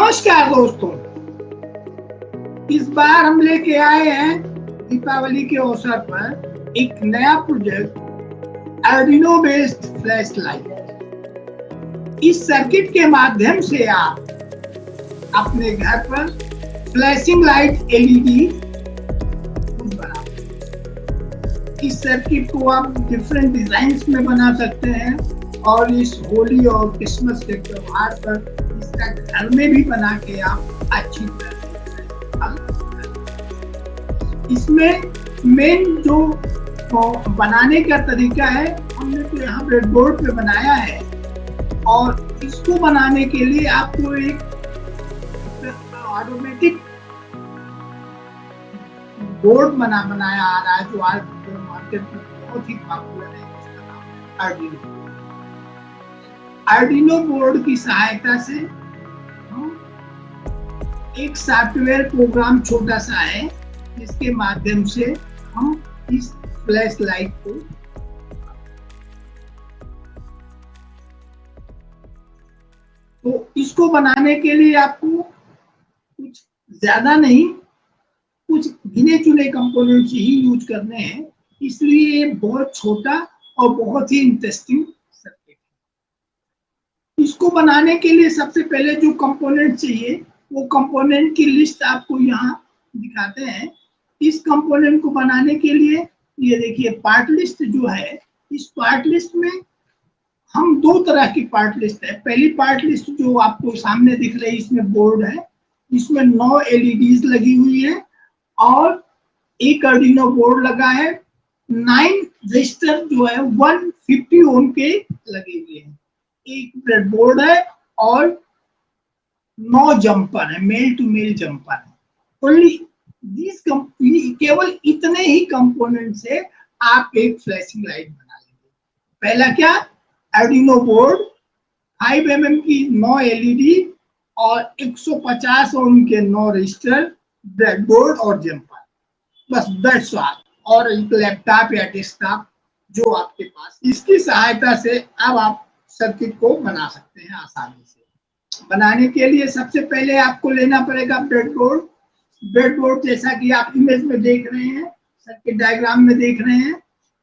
नमस्कार दोस्तों, इस बार हम लेके आए हैं दीपावली के अवसर पर एक नया project Arduino based flash light. इस सर्किट के माध्यम से आप अपने घर पर फ्लैशिंग लाइट एलईडी बना सकते। इस सर्किट को आप डिफरेंट डिजाइन्स में बना सकते हैं और इस होली और क्रिसमस के त्योहार पर इसका घर में भी बना के आप अच्छी तरह से इसमें मेन जो बनाने का तरीका है, हमने तो यहाँ ब्रेडबोर्ड पे बनाया है और इसको बनाने के लिए आपको एक ऑटोमेटिक बोर्ड बनाया आ रहा है जो आज मार्केट में बहुत ही पॉपुलर है। इसका नाम आर्डिनो। आर्डिनो बोर्ड की सहायता से एक सॉफ्टवेयर प्रोग्राम छोटा सा है जिसके माध्यम से हम इस फ्लैश लाइट को तो इसको बनाने के लिए आपको कुछ ज्यादा नहीं, कुछ गिने चुने कंपोनेंट्स ही यूज करने हैं, इसलिए ये बहुत छोटा और बहुत ही इंटरेस्टिंग सर्किट है। इसको बनाने के लिए सबसे पहले जो कंपोनेंट चाहिए वो कंपोनेंट की लिस्ट आपको यहाँ दिखाते हैं। इस कंपोनेंट को बनाने के लिए ये देखिए पार्ट लिस्ट जो है, इस पार्ट लिस्ट में हम दो तरह की पार्ट लिस्ट है। पहली पार्ट लिस्ट जो आपको सामने दिख रही है, इसमें बोर्ड है, इसमें 9 एलईडीज लगी हुई है और एक आर्डिनो बोर्ड लगा है। 9 रजिस्टर जो है 150 ओम के लगे हुए हैं। एक ब्रेडबोर्ड है और 9 जंपर है, मेल टू मेल जंपर है। ओनली दिस केवल इतने ही कंपोनेंट से आप एक फ्लैशिंग लाइट बना लेंगे। पहला क्या, आर्डिनो बोर्ड, 5 mm की 9 एलईडी और 150 ओम के 9 रजिस्टर, ब्रेडबोर्ड और जंपर, बस दैट्स ऑल। और एक लैपटॉप या डेस्कटॉप जो आपके पास, इसकी सहायता से अब आप सर्किट को बना सकते हैं आसानी से। बनाने के लिए सबसे पहले आपको लेना पड़ेगा ब्रेडबोर्ड। ब्रेडबोर्ड जैसा कि आप इमेज में देख रहे हैं, सर्किट डायग्राम में देख रहे हैं,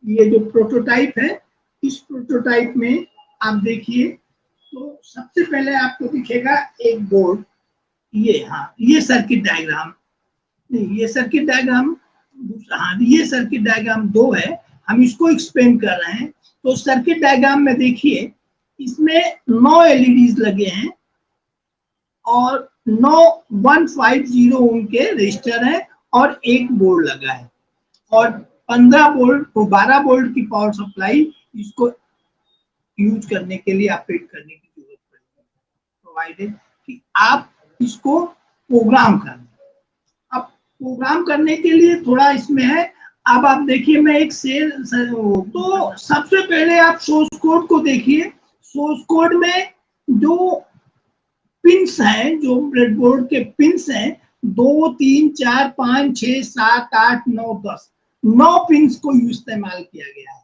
ये जो प्रोटोटाइप है, इस प्रोटोटाइप में आप देखिए तो सबसे पहले आपको दिखेगा एक बोर्ड। ये सर्किट डायग्राम नहीं, ये सर्किट डायग्राम दूसरा, ये सर्किट डायग्राम 2 है, हम इसको एक्सप्लेन कर रहे हैं। तो सर्किट डायग्राम में देखिए इसमें 9 एलईडीज लगे हैं और 9 150 ओम के रजिस्टर है और एक बोर्ड लगा है और 12 वोल्ट की पावर सप्लाई इसको यूज करने के लिए ऑपरेट करने की जरूरत पड़ेगी, प्रोवाइडेड कि आप इसको प्रोग्राम कर दें। अब प्रोग्राम करने के लिए थोड़ा इसमें है। अब आप देखिए मैं एक तो सबसे पहले आप सोर्स कोड को देखिए। सोर्स कोड में जो पिंस हैं, जो ब्रेडबोर्ड के पिंस हैं, 2 3 4 5 6 7 8 9 10 9 पिंस को इस्तेमाल किया गया है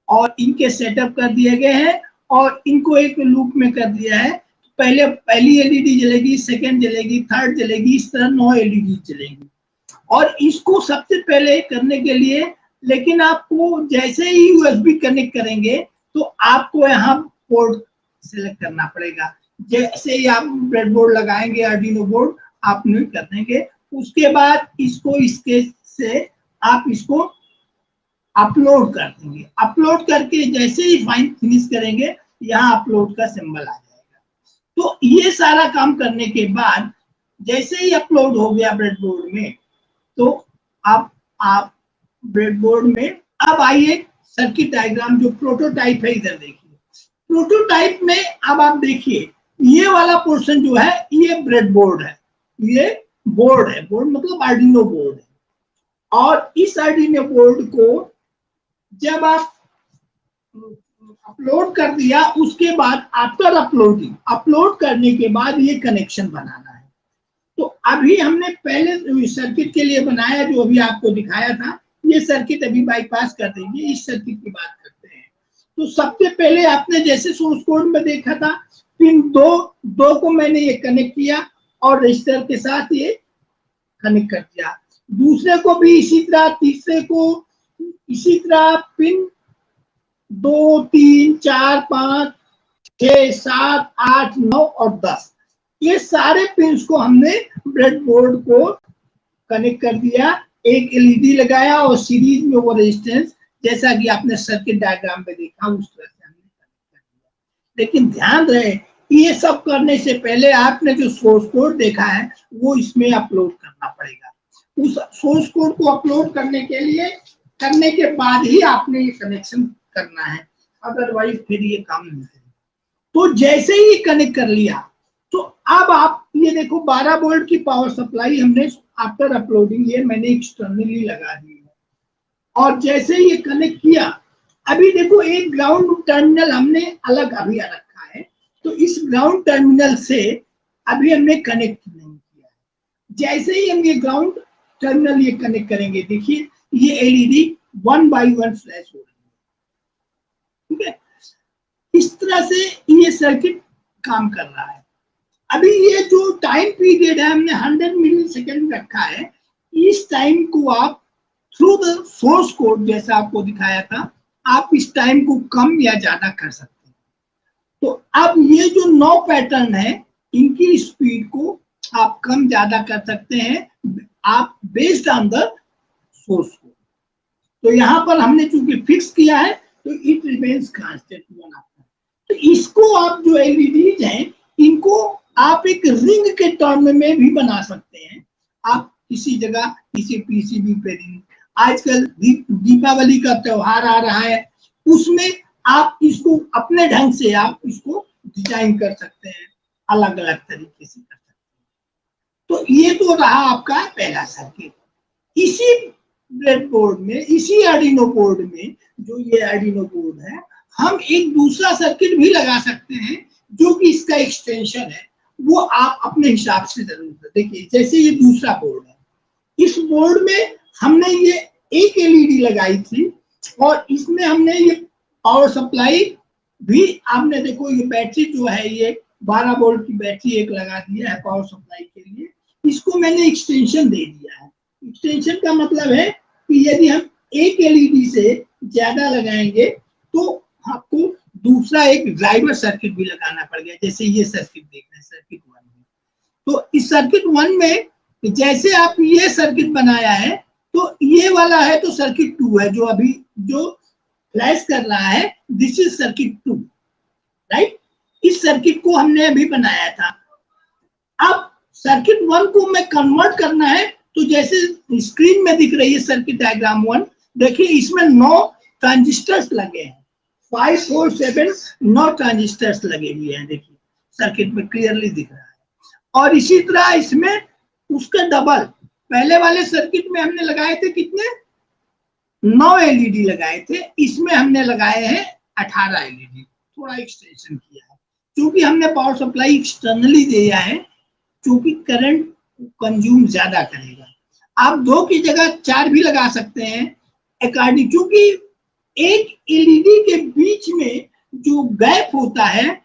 और इनके सेटअप कर दिए गए हैं और इनको एक लूप में कर दिया है। पहले पहली एलईडी जलेगी, सेकंड जलेगी, थर्ड जलेगी, इस तरह 9 एलईडी जलेगी। और इसको सबसे पहले करने के लिए, लेकिन आपको जैसे ही यूएसबी कनेक्ट करेंगे तो आपको यहाँ पोर्ट सिलेक्ट करना पड़ेगा। जैसे ही आप ब्रेडबोर्ड लगाएंगे, आर्डिनो बोर्ड आप नहीं कर देंगे, उसके बाद इसको इसके से आप इसको अपलोड कर देंगे। अपलोड करके जैसे ही फाइन फिनिश करेंगे, यहाँ अपलोड का सिंबल आ जाएगा। तो ये सारा काम करने के बाद जैसे ही अपलोड हो गया ब्रेडबोर्ड में, तो आप ब्रेडबोर्ड में अब आइए सर्किट डायग्राम जो प्रोटोटाइप है, इधर देखिए। प्रोटोटाइप में अब आप देखिए ये वाला पोर्शन जो है ये ब्रेडबोर्ड है, ये बोर्ड है, बोर्ड मतलब आर्डिनो बोर्ड है। और इस आर्डिनो बोर्ड को जब आप अपलोड कर दिया, उसके बाद आफ्टर अपलोडिंग, अपलोड करने के बाद ये कनेक्शन बनाना है। तो अभी हमने पहले सर्किट के लिए बनाया जो अभी आपको दिखाया था, ये सर्किट अभी बाईपास कर देंगे, इस सर्किट की बात करते हैं। तो सबसे पहले आपने जैसे सोर्स कोड में देखा था, पिन 2 को मैंने ये कनेक्ट किया और रजिस्टर के साथ ये कनेक्ट कर दिया। दूसरे को भी इसी तरह, तीसरे को इसी तरह पिन 2, 3, 4, 5, 6, 7, 8, 9 और 10, ये सारे पिंस को हमने ब्रेडबोर्ड को कनेक्ट कर दिया। एक एलईडी लगाया और सीरीज में वो रेजिस्टेंस, जैसा कि आपने सर्किट डायग्राम में देखा, उस तरह से हमने कनेक्ट कर दिया। लेकिन ध्यान रहे, ये सब करने से पहले आपने जो सोर्स कोड देखा है वो इसमें अपलोड करना पड़ेगा। उस सोर्स कोड को अपलोड करने के बाद ही आपने ये कनेक्शन करना है, अदरवाइज फिर ये काम नहीं करेगा। तो जैसे ही कनेक्ट कर लिया, तो अब आप ये देखो 12 वोल्ट की पावर सप्लाई हमने आफ्टर अपलोडिंग ये मैंने एक्सटर्नली लगा दी है। और जैसे ही ये कनेक्ट किया, अभी देखो एक ग्राउंड टर्मिनल हमने अलग अभी रखा है, तो इस ग्राउंड टर्मिनल से अभी हमने कनेक्ट नहीं किया है। जैसे ही हम ये ग्राउंड टर्मिनल ये कनेक्ट करेंगे, देखिए ये एलईडी 1 by 1 फ्लैश हो रही है। ठीक है, इस तरह से ये सर्किट काम कर रहा है। अभी ये जो टाइम पीरियड है हमने 100 मिली सेकेंड रखा है, इस टाइम को आप थ्रू द सोर्स कोड, जैसा आपको दिखाया था, आप इस टाइम को कम या ज्यादा कर सकते हैं। तो अब ये जो 9 पैटर्न है, इनकी स्पीड को आप कम ज्यादा कर सकते हैं, आप based on the source code. तो यहाँ पर हमने चूंकि फिक्स किया है, तो इट रिमेन्स कांस्टेंट 1 आपका। तो इसको आप जो एलईडीज हैं, इनको आप एक रिंग के टर्म में भी बना सकते हैं। आप किसी जगह किसी पीसीबी पे रिंग, आजकल दीपावली का त्योहार आ रहा है, उसमें आप इसको अपने ढंग से आप इसको डिजाइन कर सकते हैं, अलग अलग तरीके से कर सकते हैं। तो ये तो रहा आपका पहला सर्किट। इसी ब्रेडबोर्ड में, इसी आर्डिनो बोर्ड में, जो ये आर्डिनो बोर्ड है, हम एक दूसरा सर्किट भी लगा सकते हैं, जो कि इसका एक्सटेंशन है। वो आप अपने हिसाब से जरूर देखिए। जैसे ये दूसरा बोर्ड है, इस बोर्ड में हमने ये एक एलईडी लगाई थी, और इसमें हमने ये पावर सप्लाई भी, आपने देखो ये बैटरी जो है, ये 12 वोल्ट की बैटरी एक लगा दिया है पावर सप्लाई के लिए। इसको मैंने एक्सटेंशन दे दिया है। एक्सटेंशन का मतलब है कि यदि हम एक एलईडी से ज्यादा लगाएंगे, तो आपको दूसरा एक ड्राइवर सर्किट भी लगाना पड़ेगा। जैसे ये सर्किट देख रहे हैं, सर्किट 1 में, तो इस सर्किट 1 में जैसे आप ये सर्किट बनाया है, तो ये वाला है तो सर्किट 2 है, जो अभी जो फ्लैश कर रहा है, दिस इज सर्किट 2, राइट। इस सर्किट को हमने अभी बनाया था। अब सर्किट 1 को मैं कन्वर्ट करना है, तो जैसे स्क्रीन में दिख रही है सर्किट डायग्राम 1, देखिए इसमें 9 ट्रांजिस्टर्स लगे हैं, 5, 4, 7 9 ट्रांजिस्टर्स लगे हुए हैं। देखिए सर्किट में क्लियरली दिख रहा है। और इसी तरह इसमें उसका डबल, पहले वाले सर्किट में हमने लगाए थे कितने, 9 एलईडी लगाए थे, इसमें हमने लगाए हैं 18 एलईडी, थोड़ा एक्सटेंशन किया है, क्योंकि हमने पावर सप्लाई एक्सटर्नली दिया है, क्योंकि करंट कंज्यूम ज्यादा करेगा। आप 2 की जगह 4 भी लगा सकते हैं अकॉर्डिंग, क्योंकि एक एलईडी के बीच में जो गैप होता है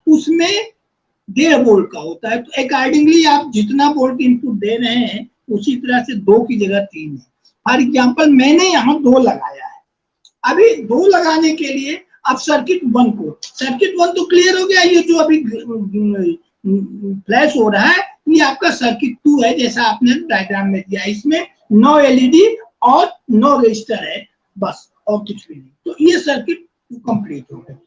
उसमें 1.5 वोल्ट का होता है। तो अकॉर्डिंगली आप जितना वोल्ट इनपुट दे रहे हैं, उसी तरह से 2 की जगह 3 है। फॉर एग्जाम्पल मैंने यहाँ 2 लगाया है। अभी 2 लगाने के लिए अब सर्किट 1 को, सर्किट 1 तो क्लियर हो गया, ये जो अभी फ्लैश हो रहा है ये आपका सर्किट 2 है, जैसा आपने डायग्राम में दिया। इसमें 9 एलईडी और 9 रजिस्टर है, बस और कुछ भी नहीं। तो ये सर्किट 2 कंप्लीट हो गया।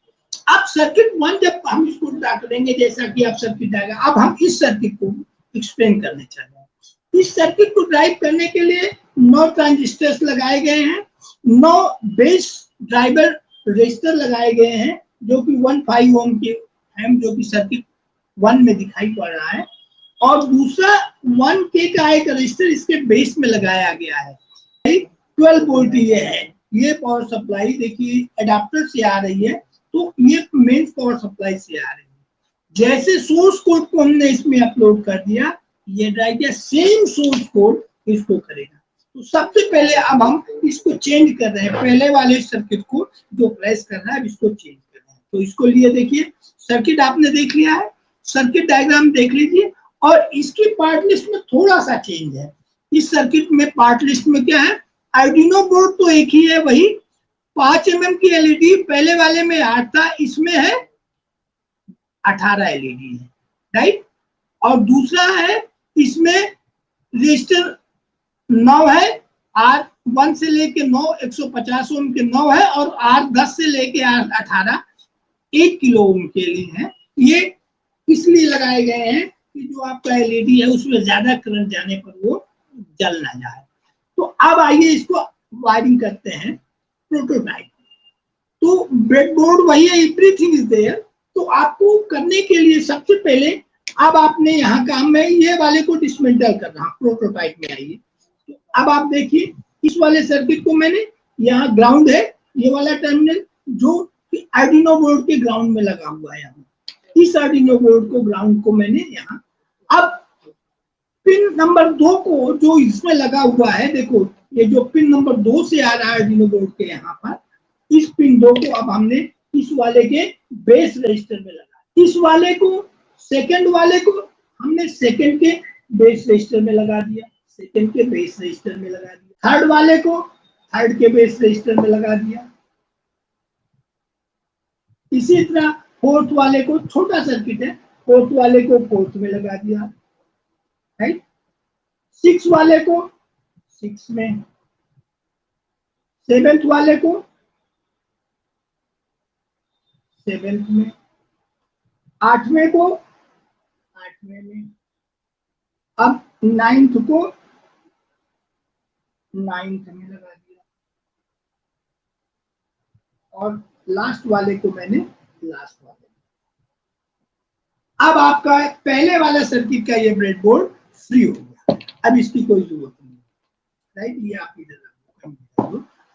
अब सर्किट 1 जब हम इसको ड्रा करेंगे, जैसा कि आप सर्किट आएगा, अब हम इस सर्किट को एक्सप्लेन करने चल रहे हैं। इस सर्किट को ड्राइव करने के लिए 9 ट्रांजिस्टर्स लगाए गए हैं, 9 बेस ड्राइवर रजिस्टर लगाए गए हैं, जो कि 15 ओम के हैं, जो कि सर्किट 1 में दिखाई पड़ रहा है। और दूसरा 1K का एक रजिस्टर इसके बेस में लगाया गया है। 12 वोल्ट ये है, ये पावर सप्लाई देखिए एडाप्टर से आ रही है, तो ये मेन पावर सप्लाई से आ रही है। जैसे सोर्स कोड को हमने इसमें अपलोड कर दिया, ये ड्राइव किया, सेम सोर्स कोड इसको करेगा। तो सबसे पहले अब हम इसको चेंज कर रहे हैं, पहले वाले सर्किट को जो फ्लैश कर रहा है, इसको चेंज कर रहे हैं। तो इसको लिए देखिए, सर्किट आपने देख लिया है, सर्किट डायग्राम देख लीजिए। और इसकी पार्ट लिस्ट में थोड़ा सा चेंज है। इस सर्किट में पार्ट लिस्ट में क्या है, आर्डिनो बोर्ड तो एक ही है, वही 5 mm की एलईडी, पहले वाले में 8 था, इसमें है 18 एलईडी है, राइट। और दूसरा है, इसमें रजिस्टर 9 है, R1 से लेके 9 150 ओम के 9 है, और R10 से लेके R18 1 किलो ओम के लिए है। ये इसलिए लगाए गए हैं कि जो आपका एलईडी है उसमें ज्यादा करंट जाने पर वो जल ना जाए। तो अब आइए इसको वायरिंग करते हैं प्रोटोटाइप। तो ब्रेडबोर्ड वही है, एवरीथिंग इज देयर। तो आपको करने के लिए सबसे पहले, अब आपने यहाँ काम में ये वाले को डिसमेंटल करना, प्रोटोटाइप में आइए। तो अब आप देखिए, इस वाले सर्किट को मैंने, यहाँ ग्राउंड है, ये वाला टर्मिनल जो आर्डिनो बोर्ड के ग्राउंड में लगा हुआ है, इस आर्डिनो बोर्ड को ग्राउंड को मैंने यहाँ, अब पिन नंबर 2 को जो इसमें लगा हुआ है, देखो ये जो पिन नंबर 2 से आ रहा है आर्डिनो बोर्ड के यहाँ पर, इस पिन 2 को अब हमने इस वाले के बेस रजिस्टर में लगा, इस वाले को, सेकंड वाले को हमने सेकंड के बेस रजिस्टर में लगा दिया, सेकंड के बेस रजिस्टर में लगा दिया, थर्ड वाले को थर्ड के बेस रजिस्टर में लगा दिया। इसी तरह फोर्थ वाले को, छोटा सर्किट है, फोर्थ वाले को फोर्थ में लगा दिया, राइट। 6 वाले को 6 में, 7th वाले को 7th में, 8वें को 8वें में, अब 9th को 9th में लगा दिया, और लास्ट वाले को मैंने लास्ट वाले। अब आपका पहले वाला सर्किट का ये ब्रेडबोर्ड फ्री हो गया, अब इसकी कोई जरूरत नहीं, राइट। ये आप इधर,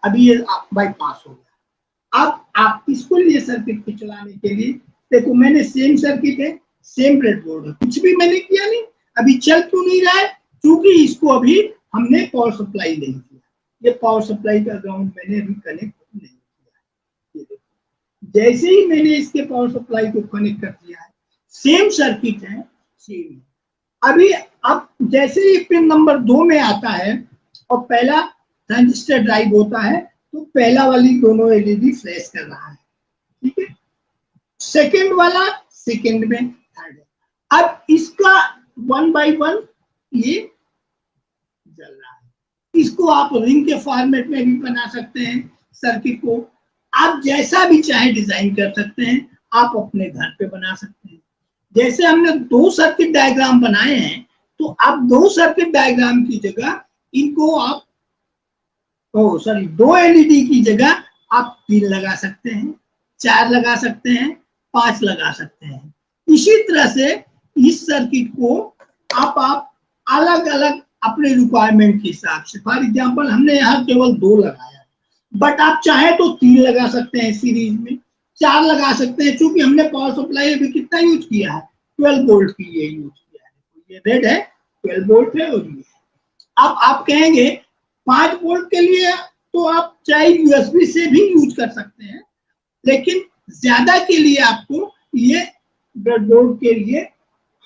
अभी ये बाईपास हो गया। अब आप इसको लिए सर्किट को चलाने के लिए, देखो मैंने सेम सर्किट है, सेम ब्रेडबोर्ड है, कुछ भी मैंने किया नहीं। अभी चल क्यों नहीं रहा है, क्योंकि इसको अभी हमने पावर सप्लाई नहीं किया। ये पावर सप्लाई का ग्राउंड मैंने अभी कनेक्ट नहीं किया। जैसे ही मैंने इसके पावर सप्लाई को कनेक्ट कर दिया है, सेम सर्किट है, सेम है। अभी अब जैसे ही पिन नंबर 2 में आता है और पहला ट्रांजिस्टर ड्राइव होता है, तो पहला वाली दोनों एलईडी फ्लैश कर रहा है, ठीक है। सेकंड वाला सेकंड में, थर्ड है। अब इसका 1 by 1 ये जल रहा है। इसको आप रिंग के फॉर्मेट में भी बना सकते हैं सर्किट को, आप जैसा भी चाहे डिजाइन कर सकते हैं, आप अपने घर पे बना सकते हैं। जैसे हमने 2 सर्किट डायग्राम बनाए हैं, तो आप 2 सर्किट डायग्राम की जगह इनको आप, सॉरी, 2 एलईडी की जगह आप 3 लगा सकते हैं, 4 लगा सकते हैं, 5 लगा सकते हैं। इसी तरह से इस सर्किट को आप अलग अलग अपने रिक्वायरमेंट के हिसाब से, फॉर एग्जांपल हमने यहाँ केवल 2 लगाया, बट आप चाहे तो 3 लगा सकते हैं, सीरीज में 4 लगा सकते हैं। चूंकि हमने पावर सप्लाई अभी कितना यूज किया है, 12 वोल्ट की ये यूज किया है, ये रेड है 12 वोल्ट है, और ये अब आप कहेंगे 5 वोल्ट के लिए तो आप चाहे यूएसबी से भी यूज कर सकते हैं, लेकिन ज्यादा के लिए आपको ये ब्रेडबोर्ड के लिए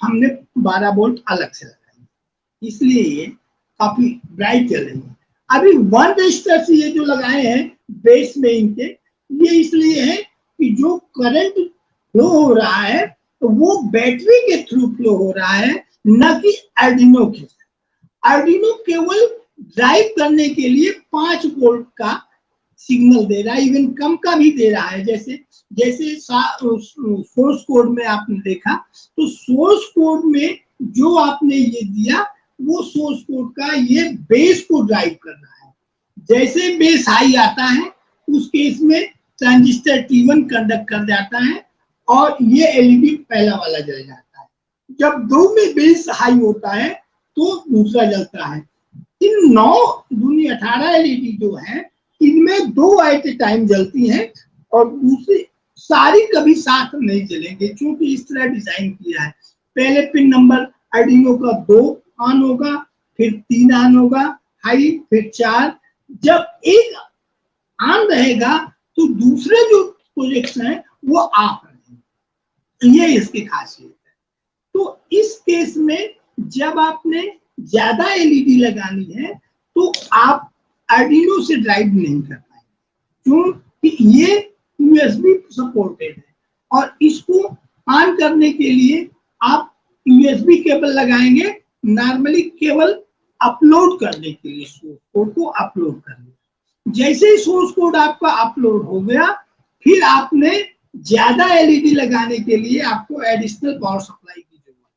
हमने 12 वोल्ट अलग से लगाई, इसलिए ये काफी ब्राइट चल रही है। अभी 1 रजिस्टर से ये जो लगाए हैं बेस में इनके, ये इसलिए है कि जो करंट फ्लो हो रहा है तो वो बैटरी के थ्रू फ्लो हो रहा है, न कि आर्डिनो के। आर्डिनो केवल ड्राइव करने के लिए 5 वोल्ट का सिग्नल दे रहा है, इवन कम का भी दे रहा है। जैसे जैसे सोर्स कोड में आपने देखा, तो सोर्स कोड में जो आपने ये दिया, वो सोर्स कोड का ये बेस को ड्राइव कर रहा है। जैसे बेस हाई आता है, उस केस में ट्रांजिस्टर T1 कंडक्ट कर जाता है और ये एलईडी पहला वाला जल जाता है। जब 2 में बेस हाई होता है तो दूसरा जलता है। इन 9 दूनी 18 एलईडी जो है, इनमें 2 एट ए टाइम जलती हैं और दूसरी सारी कभी साथ नहीं जलेंगे, क्योंकि इस तरह डिजाइन किया है। पहले पिन नंबर आर्डिनो का 2 ऑन होगा, फिर 3 ऑन होगा हाई, फिर 4। जब एक ऑन रहेगा तो दूसरे जो प्रोजेक्ट्स हैं वो ऑफ रहेंगे। ये इसकी खासियत है। इस केस में जब आपने ज्यादा एलईडी लगानी है तो आप आर्डिनो से ड्राइव नहीं कर पाएंगे, क्योंकि ये यूएसबी सपोर्टेड है और इसको ऑन करने के लिए आप यूएसबी केबल लगाएंगे, नॉर्मली केवल अपलोड करने के लिए, सोर्स कोड को अपलोड करने। जैसे ही सोर्स कोड आपका अपलोड हो गया, फिर आपने ज्यादा एलईडी लगाने के लिए आपको एडिशनल पावर सप्लाई की जरूरत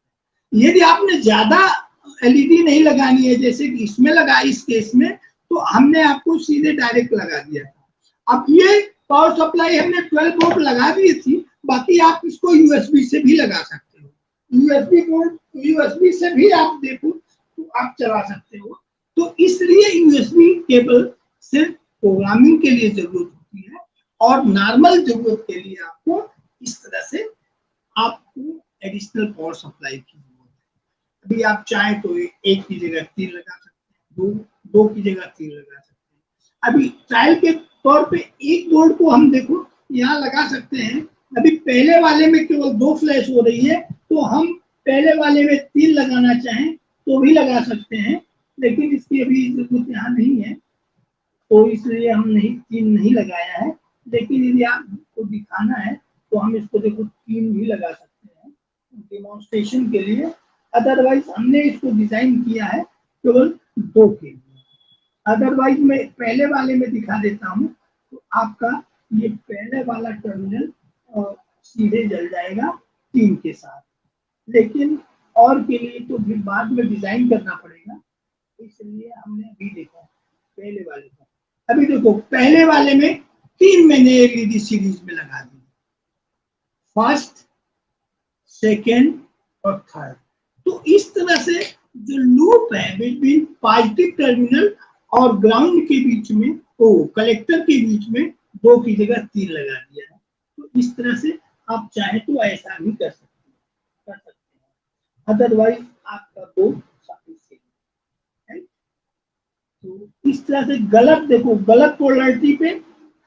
है। यदि आपने ज्यादा एलईडी नहीं लगानी है, जैसे कि इसमें लगा इस केस में, तो हमने आपको सीधे डायरेक्ट लगा दिया था। अब ये पावर सप्लाई हमने 12 वोल्ट लगा दी थी, बाकी आप इसको यूएसबी से भी लगा सकते हो। यूएसबी बोर्ड, यूएसबी से भी आप देखो तो आप चला सकते हो। तो इसलिए यूएसबी केबल सिर्फ प्रोग्रामिंग के लिए जरूरत होती है और नॉर्मल जरूरत के लिए आपको इस तरह से आपको एडिशनल पावर सप्लाई की जरूरत है। अभी आप चाहें तो एक की जगह 3 लगा सकते हैं, दो की जगह 3 लगा सकते हैं। अभी ट्रायल के तौर पे एक बोर्ड को हम देखो यहाँ लगा सकते हैं। अभी पहले वाले में केवल 2 फ्लैश हो रही है, तो हम पहले वाले में 3 लगाना चाहें तो भी लगा सकते हैं, लेकिन इसकी अभी जरूरत यहाँ नहीं है, तो इसलिए हम 3 नहीं लगाया है। लेकिन यदि आपको दिखाना है तो हम इसको देखो 3 भी लगा सकते हैं डेमोन्स्ट्रेशन के लिए। अदरवाइज हमने इसको डिजाइन किया है केवल 2 के लिए। अदरवाइज मैं पहले वाले में दिखा देता हूँ, तो आपका ये पहले वाला टर्मिनल सीधे जल जाएगा 3 के साथ, लेकिन और के लिए तो फिर बाद में डिजाइन करना पड़ेगा, इसलिए हमने अभी देखा पहले वाले को। अभी देखो पहले वाले में 3 मैंने एलईडी सीरीज में लगा दी, फर्स्ट, सेकेंड और थर्ड। तो इस तरह से जो लूप है बिटवीन पॉजिटिव टर्मिनल और ग्राउंड के बीच में, कलेक्टर के बीच में 2 की जगह 3 लगा दिया है। तो इस तरह से आप चाहे तो ऐसा भी कर सकते हैं, अदरवाइज आपका 2 सफिशिएंट है। तो इस तरह से गलत देखो, गलत पोलैरिटी पे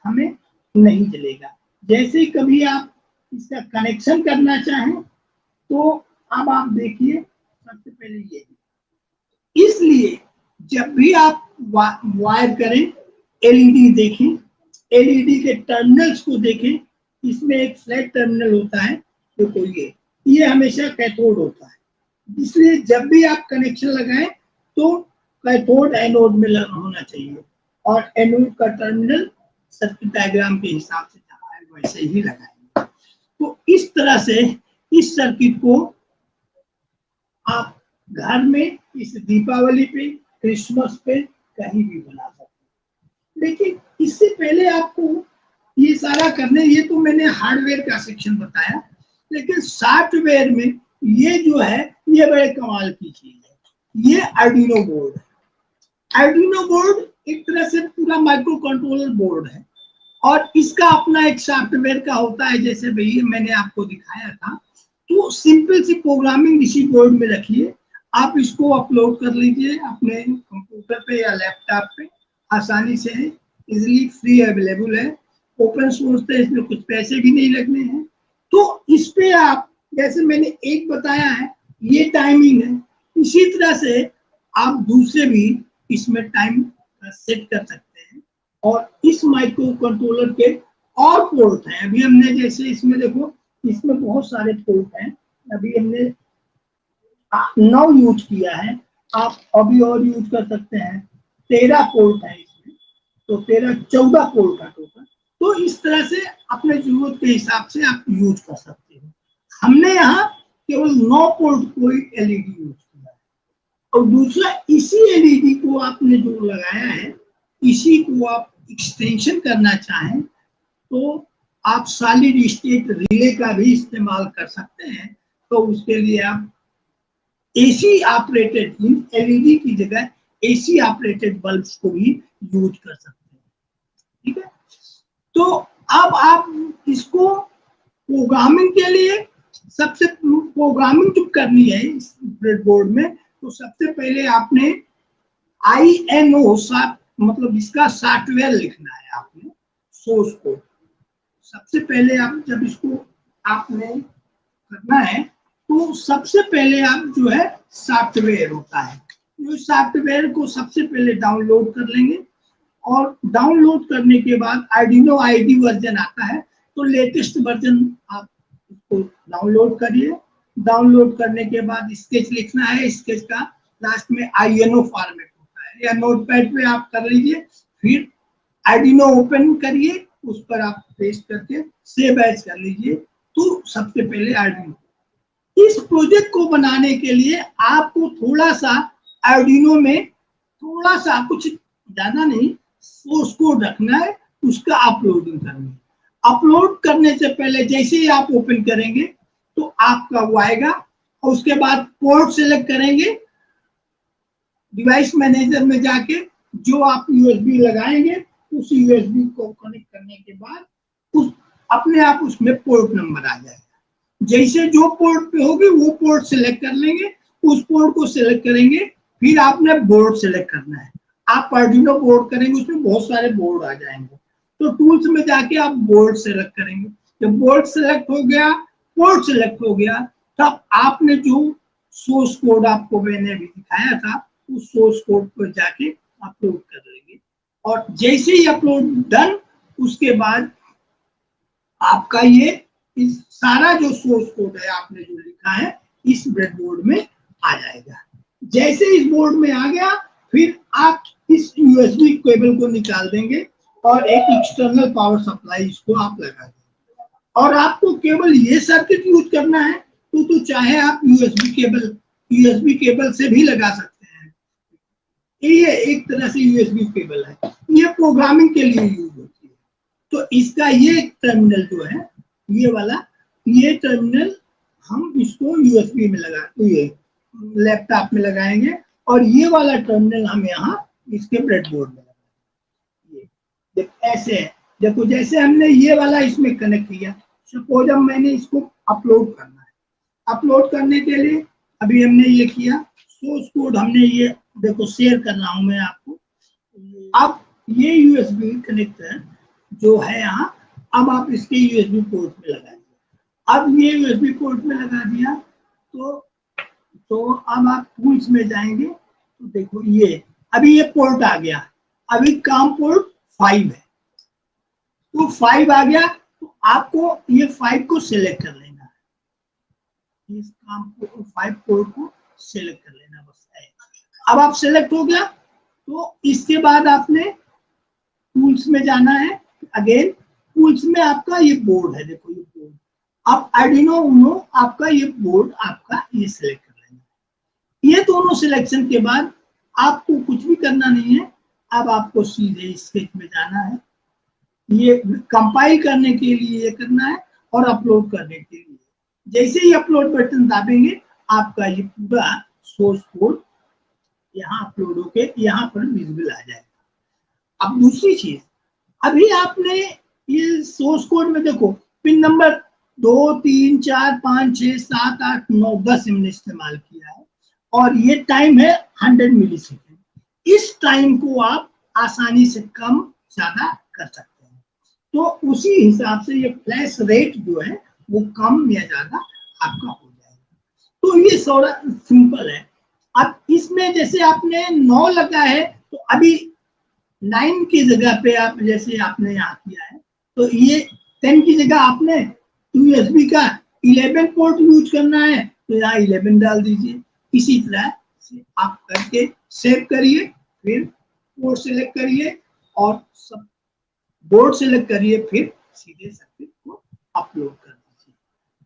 हमें नहीं चलेगा। जैसे कभी आप इसका कनेक्शन करना चाहें तो अब आप देखिए, सबसे पहले ये, इसलिए जब भी आप वायर करें, एलईडी देखें, एलईडी के टर्मिनल्स को देखें, इसमें एक फ्लैट टर्मिनल होता है, देखो ये हमेशा कैथोड होता है, इसलिए जब भी आप कनेक्शन लगाएं तो कैथोड एनोड में होना चाहिए और एनोड का टर्मिनल सर्किट डायग्राम के हिसाब से जहाँ है वैसे ही लगाएंगे। तो इस तरह से इस सर्किट को आप घर में इस दीपावली पे, क्रिसमस पे कहीं भी बना सकते हैं। लेकिन इससे पहले आपको ये सारा करने, ये तो मैंने हार्डवेयर का सेक्शन बताया, लेकिन सॉफ्टवेयर में ये जो है ये बड़े कमाल की चीज है। ये आर्डिनो बोर्ड है। आर्डिनो बोर्ड एक तरह से पूरा माइक्रो कंट्रोलर बोर्ड है और इसका अपना एक सॉफ्टवेयर का होता है, जैसे भैया मैंने आपको दिखाया था। तो सिंपल सी प्रोग्रामिंग इसी बोर्ड में रखिए, आप इसको अपलोड कर लीजिए अपने कंप्यूटर पे या लैपटॉप पे, आसानी से है, इजिली फ्री अवेलेबल है, ओपन सोर्स है, इसमें कुछ पैसे भी नहीं लगने हैं। तो इस पे आप, जैसे मैंने एक बताया है ये टाइमिंग है, इसी तरह से आप दूसरे भी इसमें टाइम सेट कर सकते हैं। और इस माइक्रो कंट्रोलर के और पोर्ट हैं, अभी हमने जैसे इसमें देखो, इसमें बहुत सारे पोर्ट हैं, अभी हमने 9 यूज किया है, आप अभी और यूज कर सकते हैं। 13 पोर्ट है इसमें, तो 14 पोर्ट है टोटल। तो इस तरह से अपने जरूरत के हिसाब से आप यूज कर सकते हो। हमने यहाँ केवल 9 पोर्ट कोई एलईडी यूज किया है। और दूसरा, इसी एलईडी को आपने जो लगाया है, इसी को आप एक्सटेंशन करना चाहें तो आप सॉलिड स्टेट रिले का भी इस्तेमाल कर सकते हैं। तो उसके लिए आप एसी ऑपरेटेड एलईडी की जगह एसी ऑपरेटेड बल्ब्स को भी यूज कर सकते हैं, ठीक है। तो अब आप इसको प्रोग्रामिंग के लिए, सबसे प्रोग्रामिंग जो करनी है इस ब्रेडबोर्ड में, तो सबसे पहले आपने INO मतलब इसका सॉफ्टवेयर लिखना है आपने, सोर्स कोड। सबसे पहले आप जब इसको आपने करना है तो सबसे पहले आप जो है सॉफ्टवेयर होता है, तो सॉफ्टवेयर को सबसे पहले डाउनलोड कर लेंगे और डाउनलोड करने के बाद आर्डिनो आईडी वर्जन आता है, तो लेटेस्ट वर्जन आप इसको डाउनलोड करिए। डाउनलोड करने के बाद स्केच लिखना है, स्केच का लास्ट में INO फॉर्मेट होता है या नोटपैड पे आप कर लीजिए, फिर आर्डिनो ओपन करिए, उस पर आप पेस्ट करके सेव एज कर लीजिए। तो सबसे पहले आर्डिनो, इस प्रोजेक्ट को बनाने के लिए आपको थोड़ा सा आर्डिनो में थोड़ा सा, कुछ ज्यादा नहीं, सोर्स कोड रखना है, उसका अपलोडिंग करनी है। अपलोड करने से पहले जैसे ही आप ओपन करेंगे तो आपका वो आएगा, और उसके बाद पोर्ट सिलेक्ट करेंगे, डिवाइस मैनेजर में जाके जो आप USB लगाएंगे उस USB को कनेक्ट करने के बाद उस अपने आप उसमें पोर्ट नंबर आ जाएगा। जैसे जो पोर्ट पे होगी वो पोर्ट सिलेक्ट कर लेंगे, उस पोर्ट को सिलेक्ट करेंगे, फिर आपने बोर्ड सिलेक्ट करना है। आप आर्डिनो बोर्ड करेंगे, उसमें बहुत सारे बोर्ड आ जाएंगे, तो टूल्स में जाके आप बोर्ड सिलेक्ट करेंगे। जब बोर्ड सिलेक्ट हो गया, पोर्ट सिलेक्ट हो गया, तब आपने जो सोर्स कोड आपको मैंने अभी दिखाया था उस सोर्स कोड पर जाके अपलोड कर लेंगे, और जैसे ही अपलोड डन, उसके बाद आपका ये इस सारा जो सोर्स कोड है आपने जो लिखा है इस ब्रेडबोर्ड में आ जाएगा। जैसे इस बोर्ड में आ गया, फिर आप इस USB केबल को निकाल देंगे और एक एक्सटर्नल पावर सप्लाई इसको आप लगा देंगे, और आपको केवल ये सर्किट यूज करना है तो चाहे आप USB केबल से भी लगा सकते हैं। ये एक तरह से USB केबल है, ये प्रोग्रामिंग के लिए यूज होती है। तो इसका ये टर्मिनल जो है, ये वाला, ये टर्मिनल हम इसको USB में लगाएंगे, लैपटॉप में लगाएंगे, और ये वाला टर्मिनल हम यहाँ इसके ब्रेडबोर्ड में लगाएंगे। ये ऐसे है, देखो जैसे हमने ये वाला इसमें कनेक्ट किया, सपोज अब मैंने इसको अपलोड करना है। अपलोड करने के लिए अभी हमने ये किया, सोर्स कोड हमने ये देखो शेयर कर रहा हूं मैं आपको। अब ये USB कनेक्टर जो है यहाँ, अब आप इसके USB पोर्ट में लगा दिया। अब ये USB पोर्ट में लगा दिया तो अब आप टूल्स में जाएंगे, तो देखो ये अभी ये पोर्ट आ गया, अभी काम पोर्ट 5 है, तो 5 आ गया, तो आपको ये 5 को सिलेक्ट कर लेना है, इस काम 5 पोर्ट को सिलेक्ट कर लेना बस है। अब आप सिलेक्ट हो गया, तो इसके बाद आपने टूल्स में जाना है, अगेन टूल्स में आपका ये बोर्ड है, देखो ये बोर्ड, आप आर्डिनो उनो आपका ये बोर्ड आपका ये सिलेक्ट कर लेना है। ये दोनों सिलेक्शन के बाद आपको कुछ भी करना नहीं है, अब आपको सीधे स्केच में जाना है, ये कंपाइल करने के लिए ये करना है, और अपलोड करने के लिए जैसे ही अपलोड बटन दाबेंगे आपका ये पूरा सोर्स कोड यहाँ अपलोड होके यहाँ पर विजिबल आ जाएगा। अब दूसरी चीज, अभी आपने ये सोर्स कोड में देखो पिन नंबर 2 3 4 5 6 7 8 9 10 हमने इस्तेमाल किया है, और ये टाइम है 100 मिलीसेकेंड। इस टाइम को आप आसानी से कम ज्यादा कर सकते हैं, तो उसी हिसाब से ये फ्लैश रेट जो है वो कम या ज्यादा आपका हो जाएगा। तो ये थोड़ा सिंपल है। अब इसमें जैसे आपने 9 लगा है, तो अभी 9 की जगह पे आप जैसे आपने यहाँ किया है, तो ये 10 की जगह आपने USB का 11 पोर्ट यूज करना है, तो यहाँ 11 डाल दीजिए। इसी तरह से आप करके सेव करिए, फिर पोर्ट सिलेक्ट करिए और सब बोर्ड सिलेक्ट करिए, फिर सीधे सर्किट को अपलोड कर दीजिए।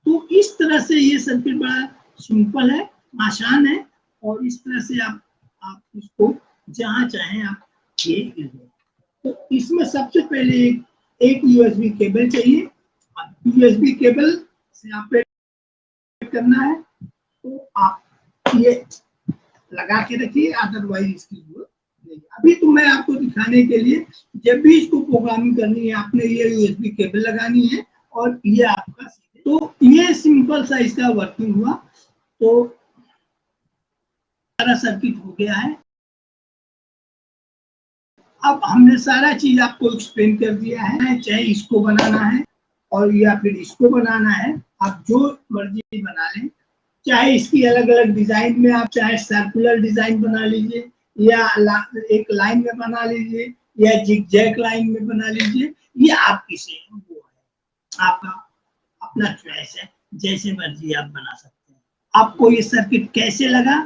तो इस तरह से ये सर्किट बड़ा सिंपल है, आसान है, और इस तरह से आप इसको जहां चाहें आप ये। तो इसमें सबसे पहले एक USB केबल चाहिए, USB केबल से ऑपरेट करना है, तो आप ये लगा के रखिए, अदरवाइज इसकी जरूरत नहीं। अभी तो मैं आपको दिखाने के लिए, जब भी इसको प्रोग्रामिंग करनी है आपने ये USB केबल लगानी है, और ये आपका, तो ये सिंपल सा इसका वर्किंग हुआ। तो सारा सर्किट हो गया है। अब हमने सारा चीज आपको एक्सप्लेन कर दिया है, चाहे इसको बनाना है और या फिर इसको बनाना है, आप जो मर्जी बना लें। चाहे इसकी अलग अलग डिजाइन में आप चाहे सर्कुलर डिजाइन बना लीजिए या एक लाइन में बना लीजिए या जिगजैग लाइन में बना लीजिए, ये आपकी से वो है, आपका अपना चॉइस है, जैसे मर्जी आप बना सकते हैं। आपको ये सर्किट कैसे लगा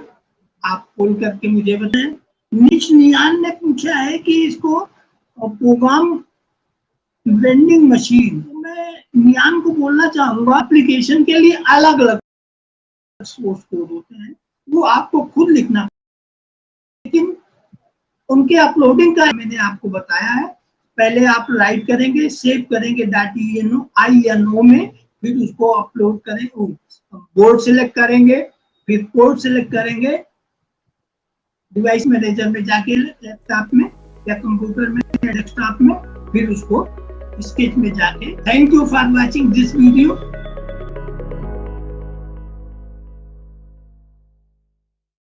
आप खोल करके मुझे बताएं। निश नियान ने पूछा है कि इसको प्रोग्राम वेंडिंग मशीन, मैं नियान को बोलना चाहूंगा एप्लीकेशन के लिए अलग अलग सोर्स कोड होते हैं, वो आपको खुद लिखना, लेकिन उनके अपलोडिंग का मैंने आपको बताया है। पहले आप राइट करेंगे, सेव करेंगे .ino में, फिर उसको अपलोड करें, बोर्ड सिलेक्ट करेंगे, फिर पोर्ट सिलेक्ट करेंगे, डिवाइस मैनेजर में जाके लैपटॉप में या कंप्यूटर में या डेस्कटॉप में, फिर उसको स्केच में जाके। Thank you for watching this video.